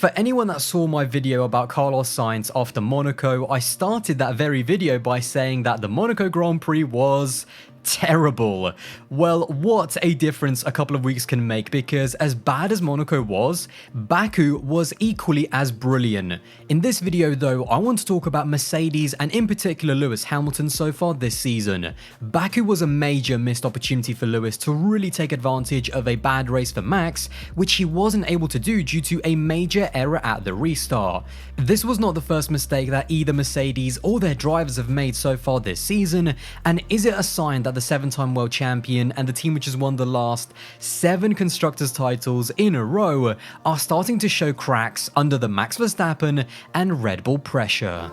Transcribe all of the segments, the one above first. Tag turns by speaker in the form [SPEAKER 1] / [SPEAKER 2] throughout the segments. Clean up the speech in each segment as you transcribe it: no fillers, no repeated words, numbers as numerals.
[SPEAKER 1] For anyone that saw my video about Carlos Sainz after Monaco, I started that very video by saying that the Monaco Grand Prix was terrible. Well, what a difference a couple of weeks can make, because as bad as Monaco was, Baku was equally as brilliant. In this video though, I want to talk about Mercedes and in particular Lewis Hamilton so far this season. Baku was a major missed opportunity for Lewis to really take advantage of a bad race for Max, which he wasn't able to do due to a major error at the restart. This was not the first mistake that either Mercedes or their drivers have made so far this season, and is it a sign that the 7-time world champion and the team which has won the last 7 constructors titles in a row are starting to show cracks under the Max Verstappen and Red Bull pressure?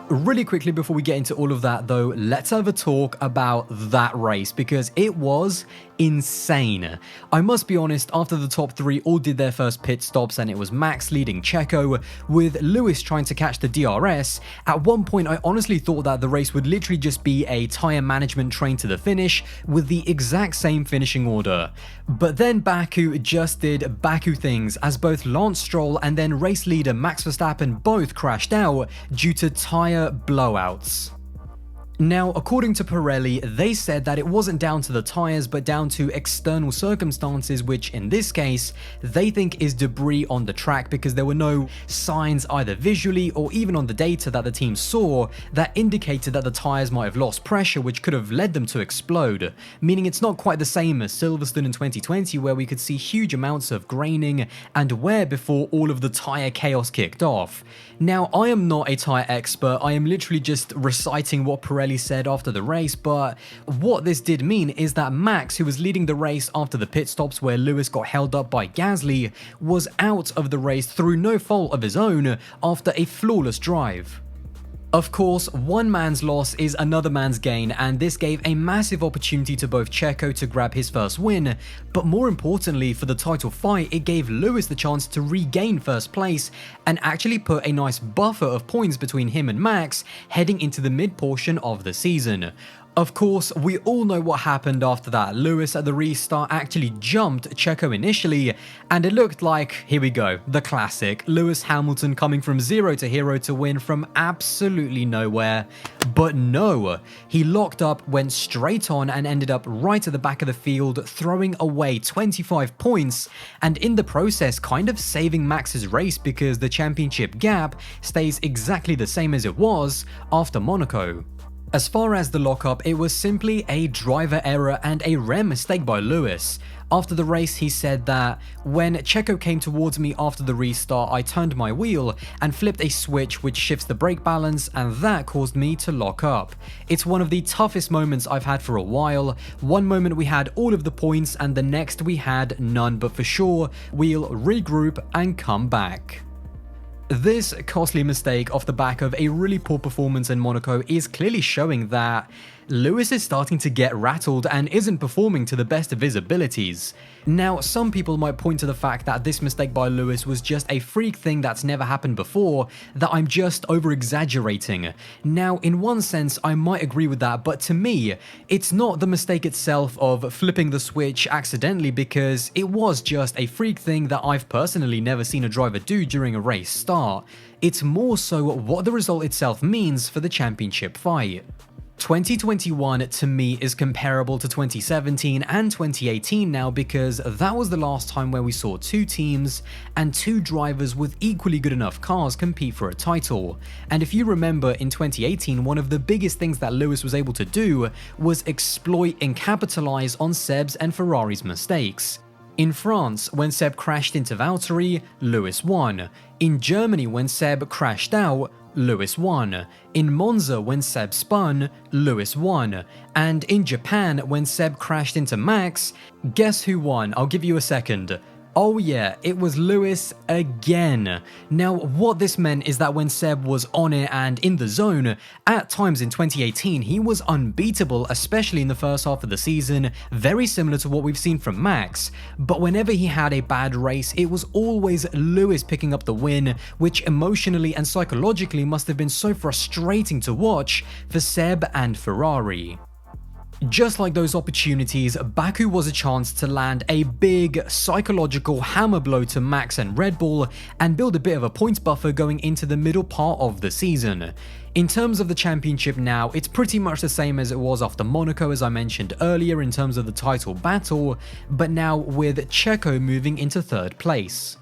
[SPEAKER 1] Really quickly before we get into all of that though, let's have a talk about that race, because it was insane. I must be honest, after the top 3 all did their first pit stops and it was Max leading Checo, with Lewis trying to catch the DRS, at one point I honestly thought that the race would literally just be a tyre management train to the finish with the exact same finishing order. But then Baku just did Baku things, as both Lance Stroll and then race leader Max Verstappen both crashed out due to tyre blowouts. Now, according to Pirelli, they said that it wasn't down to the tyres but down to external circumstances, which in this case, they think is debris on the track, because there were no signs either visually or even on the data that the team saw that indicated that the tyres might have lost pressure, which could have led them to explode. Meaning it's not quite the same as Silverstone in 2020, where we could see huge amounts of graining and wear before all of the tyre chaos kicked off. Now, I am not a tyre expert, I am literally just reciting what Pirelli said after the race, but what this did mean is that Max, who was leading the race after the pit stops where Lewis got held up by Gasly, was out of the race through no fault of his own after a flawless drive. Of course, one man's loss is another man's gain, and this gave a massive opportunity to both Checo to grab his first win, but more importantly for the title fight, it gave Lewis the chance to regain first place and actually put a nice buffer of points between him and Max heading into the mid portion of the season. Of course, we all know what happened after that. Lewis at the restart actually jumped Checo initially, and it looked like, here we go, the classic, Lewis Hamilton coming from zero to hero to win from absolutely nowhere. But no, he locked up, went straight on and ended up right at the back of the field, throwing away 25 points, and in the process kind of saving Max's race, because the championship gap stays exactly the same as it was after Monaco. As far as the lockup, it was simply a driver error and a rare mistake by Lewis. After the race, he said that, "When Checo came towards me after the restart, I turned my wheel and flipped a switch which shifts the brake balance, and that caused me to lock up. It's one of the toughest moments I've had for a while. One moment we had all of the points and the next we had none, but for sure, we'll regroup and come back." This costly mistake off the back of a really poor performance in Monaco is clearly showing that Lewis is starting to get rattled and isn't performing to the best of his abilities. Now, some people might point to the fact that this mistake by Lewis was just a freak thing that's never happened before, that I'm just over-exaggerating. Now, in one sense, I might agree with that, but to me, it's not the mistake itself of flipping the switch accidentally, because it was just a freak thing that I've personally never seen a driver do during a race start. It's more so what the result itself means for the championship fight. 2021 to me is comparable to 2017 and 2018 now, because that was the last time where we saw 2 teams and 2 drivers with equally good enough cars compete for a title. And if you remember, in 2018, one of the biggest things that Lewis was able to do was exploit and capitalize on Seb's and Ferrari's mistakes. In France, when Seb crashed into Valtteri, Lewis won. In Germany, when Seb crashed out, Lewis won. In Monza, when Seb spun, Lewis won. And in Japan, when Seb crashed into Max, guess who won? I'll give you a second. Oh yeah, it was Lewis again. Now, what this meant is that when Seb was on it and in the zone, at times in 2018, he was unbeatable, especially in the first half of the season, very similar to what we've seen from Max. But whenever he had a bad race, it was always Lewis picking up the win, which emotionally and psychologically must have been so frustrating to watch for Seb and Ferrari. Just like those opportunities, Baku was a chance to land a big psychological hammer blow to Max and Red Bull and build a bit of a points buffer going into the middle part of the season. In terms of the championship now, it's pretty much the same as it was after Monaco, as I mentioned earlier, in terms of the title battle, but now with Checo moving into third place.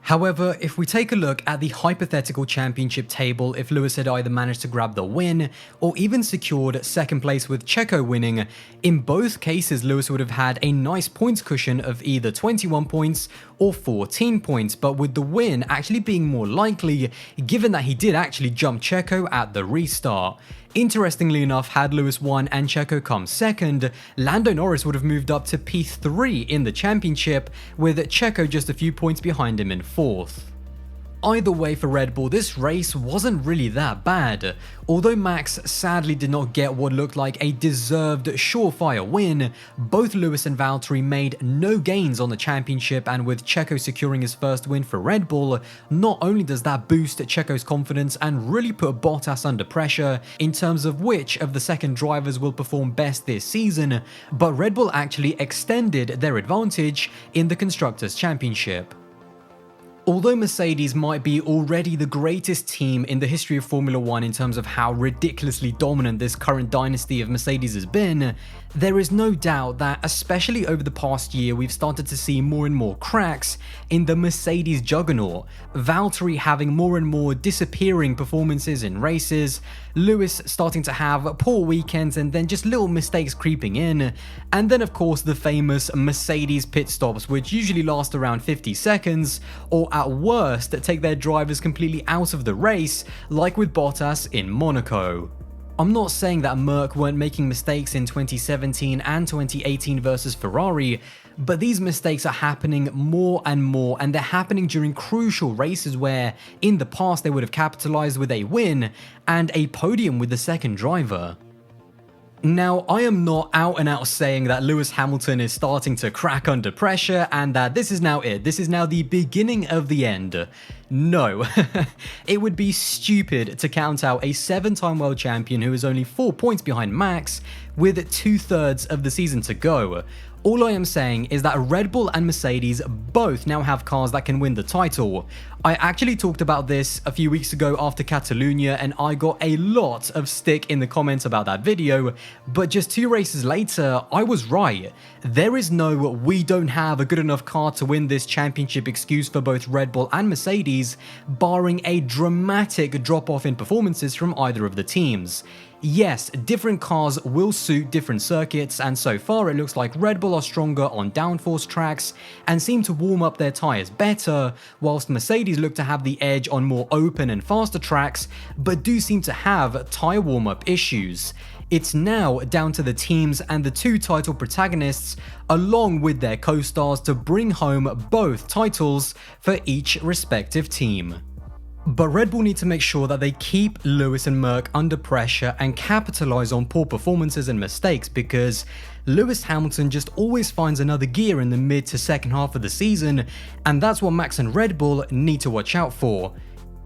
[SPEAKER 1] However, if we take a look at the hypothetical championship table, if Lewis had either managed to grab the win or even secured second place with Checo winning, in both cases Lewis would have had a nice points cushion of either 21 points or 14 points, but with the win actually being more likely given that he did actually jump Checo at the restart. Interestingly enough, had Lewis won and Checo come second, Lando Norris would have moved up to P3 in the championship, with Checo just a few points behind him in fourth. Either way for Red Bull, this race wasn't really that bad. Although Max sadly did not get what looked like a deserved surefire win, both Lewis and Valtteri made no gains on the championship, and with Checo securing his first win for Red Bull, not only does that boost Checo's confidence and really put Bottas under pressure in terms of which of the second drivers will perform best this season, but Red Bull actually extended their advantage in the Constructors' Championship. Although Mercedes might be already the greatest team in the history of Formula 1 in terms of how ridiculously dominant this current dynasty of Mercedes has been, there is no doubt that, especially over the past year, we've started to see more and more cracks in the Mercedes juggernaut. Valtteri having more and more disappearing performances in races, Lewis starting to have poor weekends and then just little mistakes creeping in, and then of course the famous Mercedes pit stops, which usually last around 50 seconds, or at worst take their drivers completely out of the race, like with Bottas in Monaco. I'm not saying that Merc weren't making mistakes in 2017 and 2018 versus Ferrari, but these mistakes are happening more and more, and they're happening during crucial races where in the past they would have capitalized with a win and a podium with the second driver. Now, I am not out and out saying that Lewis Hamilton is starting to crack under pressure and that this is now it. This is now the beginning of the end. No, it would be stupid to count out a 7-time world champion who is only 4 points behind Max with 2/3 of the season to go. All I am saying is that Red Bull and Mercedes both now have cars that can win the title. I actually talked about this a few weeks ago after Catalonia and I got a lot of stick in the comments about that video, but just 2 races later, I was right. There is no "we don't have a good enough car to win this championship" excuse for both Red Bull and Mercedes, barring a dramatic drop-off in performances from either of the teams. Yes, different cars will suit different circuits, and so far it looks like Red Bull are stronger on downforce tracks and seem to warm up their tyres better, whilst Mercedes look to have the edge on more open and faster tracks, but do seem to have tyre warm-up issues. It's now down to the teams and the 2 title protagonists, along with their co-stars, to bring home both titles for each respective team. But Red Bull need to make sure that they keep Lewis and Merc under pressure and capitalize on poor performances and mistakes, because Lewis Hamilton just always finds another gear in the mid to second half of the season, and that's what Max and Red Bull need to watch out for.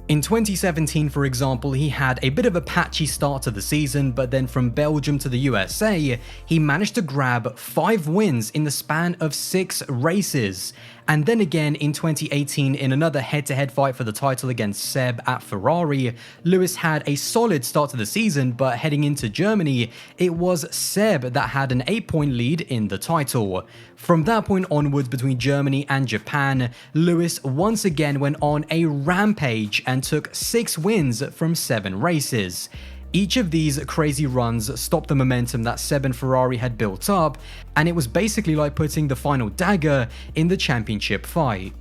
[SPEAKER 1] In 2017, for example, he had a bit of a patchy start to the season, but then from Belgium to the USA, he managed to grab 5 wins in the span of 6 races. And then again in 2018, in another head-to-head fight for the title against Seb at Ferrari, Lewis had a solid start to the season, but heading into Germany, it was Seb that had an 8-point lead in the title. From that point onwards, between Germany and Japan, Lewis once again went on a rampage and took 6 wins from 7 races. Each of these crazy runs stopped the momentum that Seb and Ferrari had built up, and it was basically like putting the final dagger in the championship fight.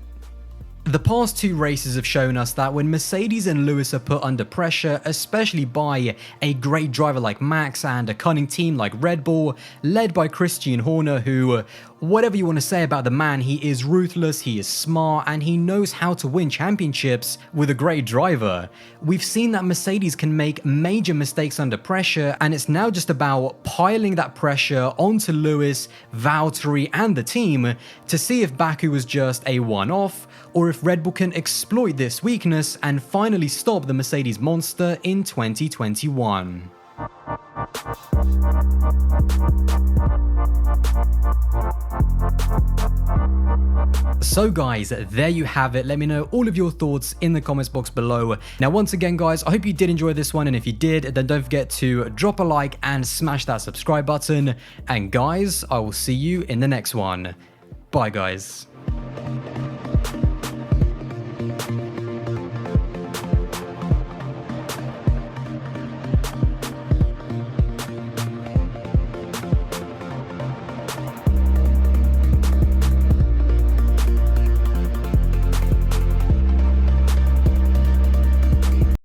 [SPEAKER 1] The past 2 races have shown us that when Mercedes and Lewis are put under pressure, especially by a great driver like Max and a cunning team like Red Bull, led by Christian Horner, who, whatever you want to say about the man, he is ruthless, he is smart, and he knows how to win championships with a great driver. We've seen that Mercedes can make major mistakes under pressure, and it's now just about piling that pressure onto Lewis, Valtteri, and the team to see if Baku was just a one-off, or if Red Bull can exploit this weakness and finally stop the Mercedes monster in 2021. So guys, there you have it. Let me know all of your thoughts in the comments box below. Now once again guys, I hope you did enjoy this one, and if you did, then don't forget to drop a like and smash that subscribe button. And guys, I will see you in the next one. Bye guys.